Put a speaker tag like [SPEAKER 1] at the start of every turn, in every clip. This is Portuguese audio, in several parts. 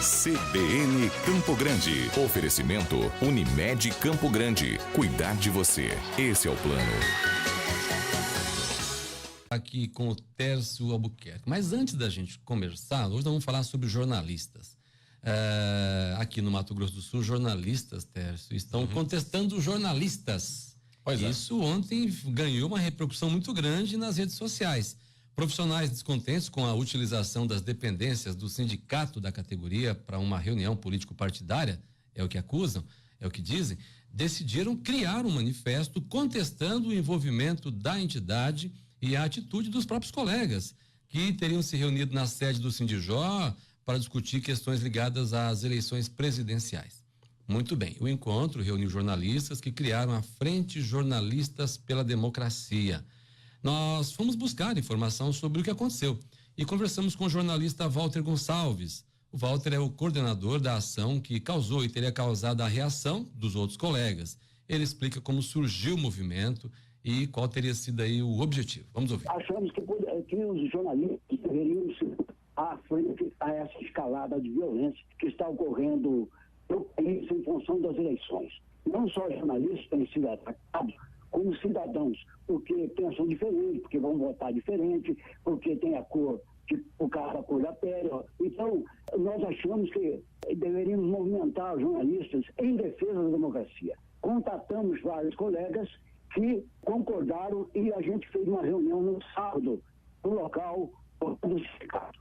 [SPEAKER 1] CBN Campo Grande. Oferecimento Unimed Campo Grande. Cuidar de você. Esse é o plano.
[SPEAKER 2] Aqui com o Tércio Albuquerque. Mas antes da gente conversar, hoje nós vamos falar sobre jornalistas. Aqui no Mato Grosso do Sul, jornalistas, Tércio, estão contestando jornalistas. Isso ontem ganhou uma repercussão muito grande nas redes sociais. Profissionais descontentes com a utilização das dependências do sindicato da categoria para uma reunião político-partidária, é o que acusam, é o que dizem, decidiram criar um manifesto contestando o envolvimento da entidade e a atitude dos próprios colegas, que teriam se reunido na sede do Sindijó para discutir questões ligadas às eleições presidenciais. Muito bem, o encontro reuniu jornalistas que criaram a Frente Jornalistas pela Democracia. Nós fomos buscar informação sobre o que aconteceu e conversamos com o jornalista Walter Gonçalves. O Walter é o coordenador da ação que causou e teria causado a reação dos outros colegas. Ele explica como surgiu o movimento e qual teria sido aí o objetivo. Vamos ouvir.
[SPEAKER 3] Achamos que os jornalistas deveriam se à frente a essa escalada de violência que está ocorrendo no país em função das eleições. Não só jornalistas têm sido atacados, como cidadãos, porque pensam diferente, porque vão votar diferente, porque tem a cor, o cara da cor da pele. Então, nós achamos que deveríamos movimentar os jornalistas em defesa da democracia. Contatamos vários colegas que concordaram e a gente fez uma reunião no sábado, no local do sindicato.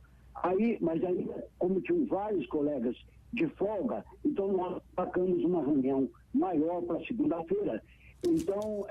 [SPEAKER 3] Mas aí, como tinham vários colegas de folga, então nós marcamos uma reunião maior para segunda-feira. Então,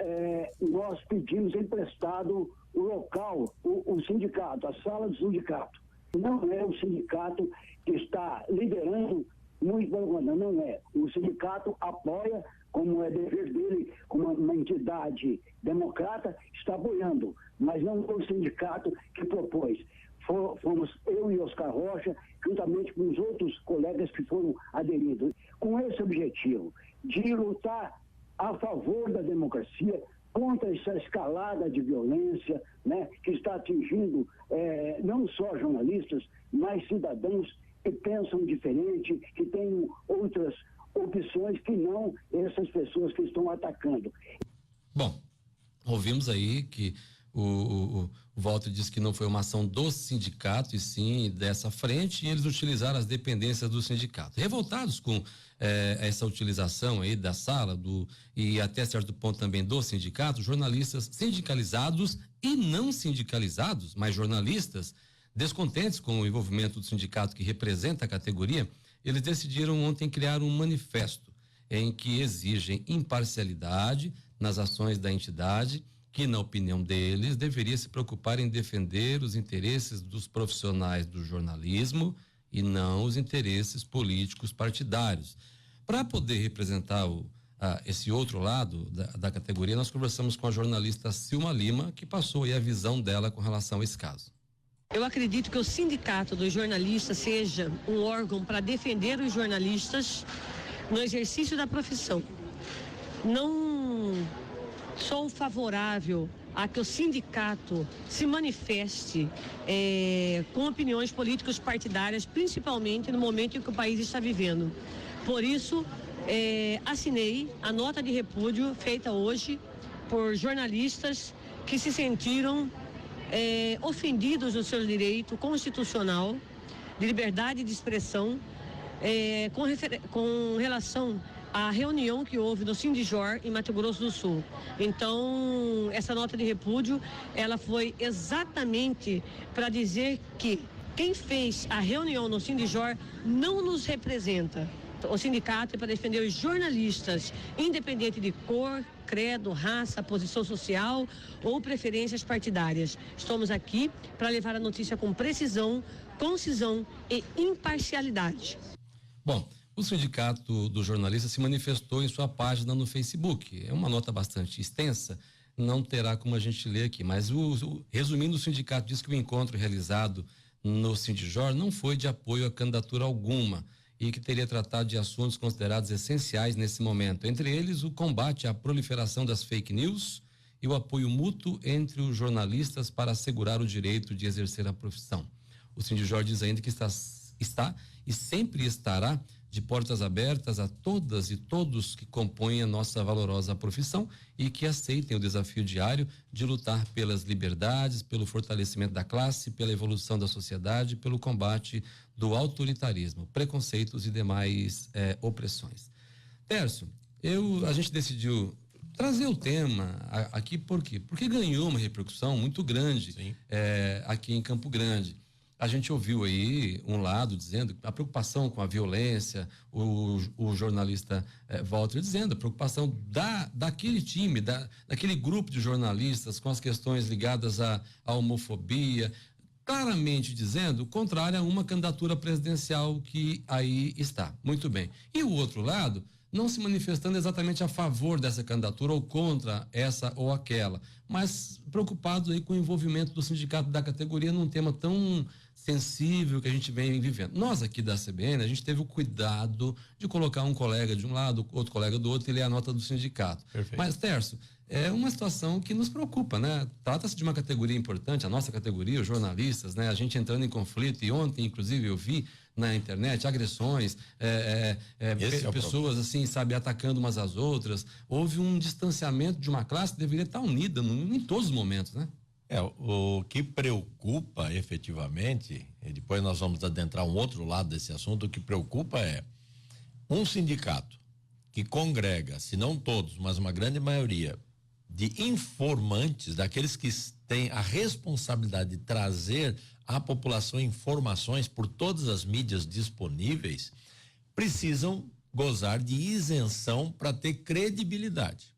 [SPEAKER 3] nós pedimos emprestado o local, o sindicato, a sala do sindicato. Não é o sindicato que está liderando, muito pelo contrário, não é. O sindicato apoia, como é dever dele, como uma entidade democrata, está apoiando, mas não é o sindicato que propôs. Fomos eu e Oscar Rocha, juntamente com os outros colegas que foram aderidos, com esse objetivo de lutar a favor da democracia, contra essa escalada de violência, né, que está atingindo não só jornalistas, mas cidadãos que pensam diferente, que têm outras opções que não essas pessoas que estão atacando.
[SPEAKER 2] Bom, ouvimos aí que o Walter disse que não foi uma ação do sindicato, e sim dessa frente, e eles utilizaram as dependências do sindicato. Revoltados com essa utilização aí da sala e até certo ponto também do sindicato, jornalistas sindicalizados e não sindicalizados, mas jornalistas descontentes com o envolvimento do sindicato que representa a categoria, eles decidiram ontem criar um manifesto em que exigem imparcialidade nas ações da entidade, que, na opinião deles, deveria se preocupar em defender os interesses dos profissionais do jornalismo e não os interesses políticos partidários. Para poder representar esse outro lado da categoria, nós conversamos com a jornalista Silma Lima, que passou aí a visão dela com relação a esse caso.
[SPEAKER 4] Eu acredito que o sindicato dos jornalistas seja um órgão para defender os jornalistas no exercício da profissão. Não sou favorável a que o sindicato se manifeste com opiniões políticas partidárias, principalmente no momento em que o país está vivendo. Por isso, assinei a nota de repúdio feita hoje por jornalistas que se sentiram ofendidos no seu direito constitucional de liberdade de expressão com relação à reunião que houve no Sindijor em Mato Grosso do Sul. Então, essa nota de repúdio, ela foi exatamente para dizer que quem fez a reunião no Sindijor não nos representa. O sindicato é para defender os jornalistas, independente de cor, credo, raça, posição social ou preferências partidárias. Estamos aqui para levar a notícia com precisão, concisão e imparcialidade.
[SPEAKER 2] Bom, o sindicato dos jornalistas se manifestou em sua página no Facebook. É uma nota bastante extensa, não terá como a gente ler aqui, mas resumindo, o sindicato diz que o encontro realizado no Sindijor não foi de apoio a candidatura alguma e que teria tratado de assuntos considerados essenciais nesse momento, entre eles o combate à proliferação das fake news e o apoio mútuo entre os jornalistas para assegurar o direito de exercer a profissão. O Sindijor diz ainda que está está e sempre estará de portas abertas a todas e todos que compõem a nossa valorosa profissão e que aceitem o desafio diário de lutar pelas liberdades, pelo fortalecimento da classe, pela evolução da sociedade, pelo combate do autoritarismo, preconceitos e demais opressões. Tércio, a gente decidiu trazer o tema aqui por quê? Porque ganhou uma repercussão muito grande aqui em Campo Grande. A gente ouviu aí um lado dizendo a preocupação com a violência, o jornalista Walter dizendo a preocupação daquele time, daquele grupo de jornalistas com as questões ligadas à homofobia, claramente dizendo contrário a uma candidatura presidencial que aí está. Muito bem. E o outro lado não se manifestando exatamente a favor dessa candidatura ou contra essa ou aquela, mas preocupado aí com o envolvimento do sindicato da categoria num tema tão sensível que a gente vem vivendo. Nós aqui da CBN, a gente teve o cuidado de colocar um colega de um lado, outro colega do outro e ler a nota do sindicato.
[SPEAKER 5] Perfeito.
[SPEAKER 2] Mas, Tércio, é uma situação que nos preocupa, né? Trata-se de uma categoria importante, a nossa categoria, os jornalistas, né? A gente entrando em conflito e ontem, inclusive, eu vi na internet agressões, pessoas assim, sabe, atacando umas às outras. Houve um distanciamento de uma classe que deveria estar unida em todos os momentos, né?
[SPEAKER 5] O que preocupa efetivamente, e depois nós vamos adentrar um outro lado desse assunto, o que preocupa é um sindicato que congrega, se não todos, mas uma grande maioria, de informantes, daqueles que têm a responsabilidade de trazer à população informações por todas as mídias disponíveis, precisam gozar de isenção para ter credibilidade.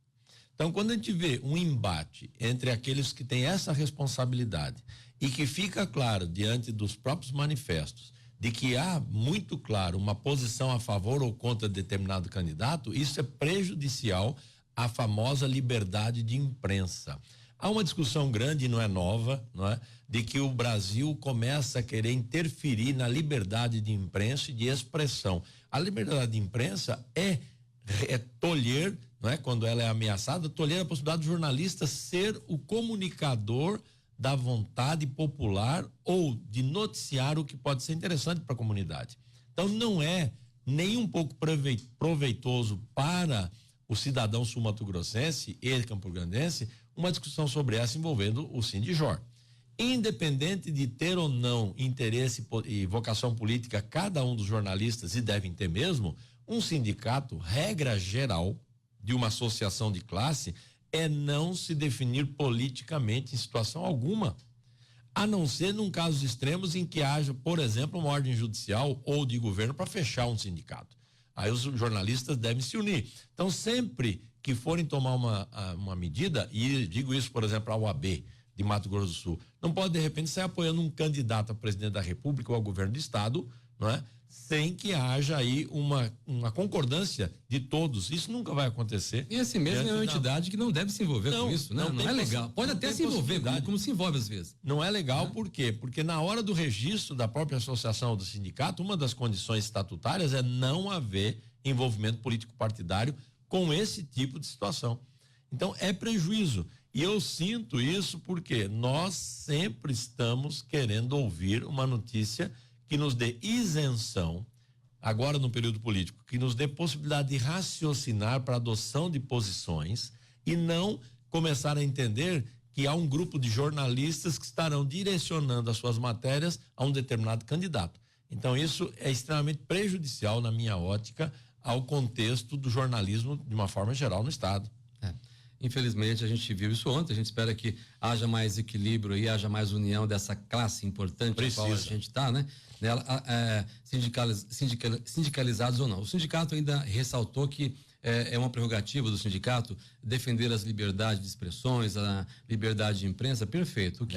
[SPEAKER 5] Então, quando a gente vê um embate entre aqueles que têm essa responsabilidade e que fica claro diante dos próprios manifestos de que há muito claro uma posição a favor ou contra determinado candidato, isso é prejudicial à famosa liberdade de imprensa. Há uma discussão grande, não é nova, não é? De que o Brasil começa a querer interferir na liberdade de imprensa e de expressão. A liberdade de imprensa é tolher, não é? Quando ela é ameaçada, tolher a possibilidade do jornalista ser o comunicador da vontade popular ou de noticiar o que pode ser interessante para a comunidade. Então não é nem um pouco proveitoso para o cidadão sul-mato-grossense e campograndense uma discussão sobre essa envolvendo o Sindijor. Independente de ter ou não interesse e vocação política cada um dos jornalistas, e devem ter mesmo, um sindicato, regra geral de uma associação de classe, é não se definir politicamente em situação alguma, a não ser num casos extremos em que haja, por exemplo, uma ordem judicial ou de governo para fechar um sindicato. Aí os jornalistas devem se unir. Então, sempre que forem tomar uma medida, e digo isso, por exemplo, a OAB de Mato Grosso do Sul, não pode de repente sair apoiando um candidato a presidente da República ou ao governo do estado, não é? Sem que haja aí uma concordância de todos. Isso nunca vai acontecer.
[SPEAKER 2] E assim mesmo é uma entidade que não deve se envolver com isso, né? Não é legal. Pode até se envolver, como se envolve às vezes.
[SPEAKER 5] Não é legal, por quê? Porque na hora do registro da própria associação ou do sindicato, uma das condições estatutárias é não haver envolvimento político partidário com esse tipo de situação. Então é prejuízo. E eu sinto isso porque nós sempre estamos querendo ouvir uma notícia que nos dê isenção, agora no período político, que nos dê possibilidade de raciocinar para adoção de posições e não começar a entender que há um grupo de jornalistas que estarão direcionando as suas matérias a um determinado candidato. Então isso é extremamente prejudicial, na minha ótica, ao contexto do jornalismo de uma forma geral no estado.
[SPEAKER 2] Infelizmente a gente viu isso ontem, a gente espera que haja mais equilíbrio e haja mais união dessa classe importante a qual a gente está, né? Nela, sindicalizados ou não. O sindicato ainda ressaltou que é uma prerrogativa do sindicato defender as liberdades de expressões, a liberdade de imprensa, perfeito.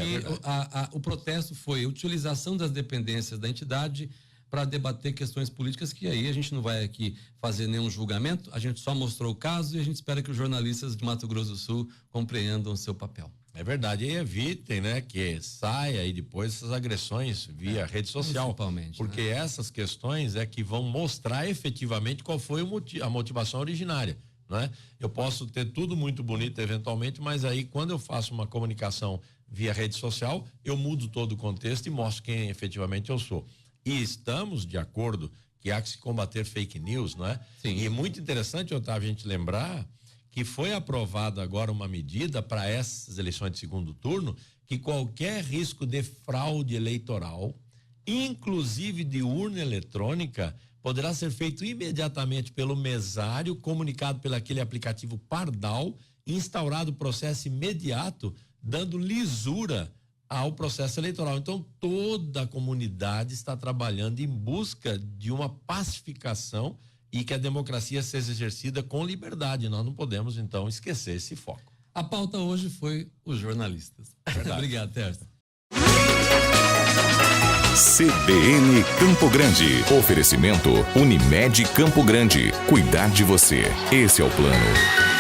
[SPEAKER 2] O protesto foi a utilização das dependências da entidade para debater questões políticas, que aí a gente não vai aqui fazer nenhum julgamento, a gente só mostrou o caso e a gente espera que os jornalistas de Mato Grosso do Sul compreendam o seu papel.
[SPEAKER 5] É verdade, e evitem, né, que saia aí depois essas agressões via rede social,
[SPEAKER 2] principalmente,
[SPEAKER 5] porque essas questões é que vão mostrar efetivamente qual foi a motivação originária, não é? Eu posso ter tudo muito bonito eventualmente, mas aí quando eu faço uma comunicação via rede social, eu mudo todo o contexto e mostro quem efetivamente eu sou. E estamos de acordo que há que se combater fake news, não é?
[SPEAKER 2] Sim.
[SPEAKER 5] E é muito interessante, Otávio, a gente lembrar que foi aprovada agora uma medida para essas eleições de segundo turno, que qualquer risco de fraude eleitoral, inclusive de urna eletrônica, poderá ser feito imediatamente pelo mesário, comunicado pelo aquele aplicativo Pardal, instaurado o processo imediato, dando lisura ao processo eleitoral. Então, toda a comunidade está trabalhando em busca de uma pacificação e que a democracia seja exercida com liberdade. Nós não podemos, então, esquecer esse foco.
[SPEAKER 2] A pauta hoje foi os jornalistas. Obrigado, Tércio.
[SPEAKER 1] CBN Campo Grande. Oferecimento Unimed Campo Grande. Cuidar de você. Esse é o plano.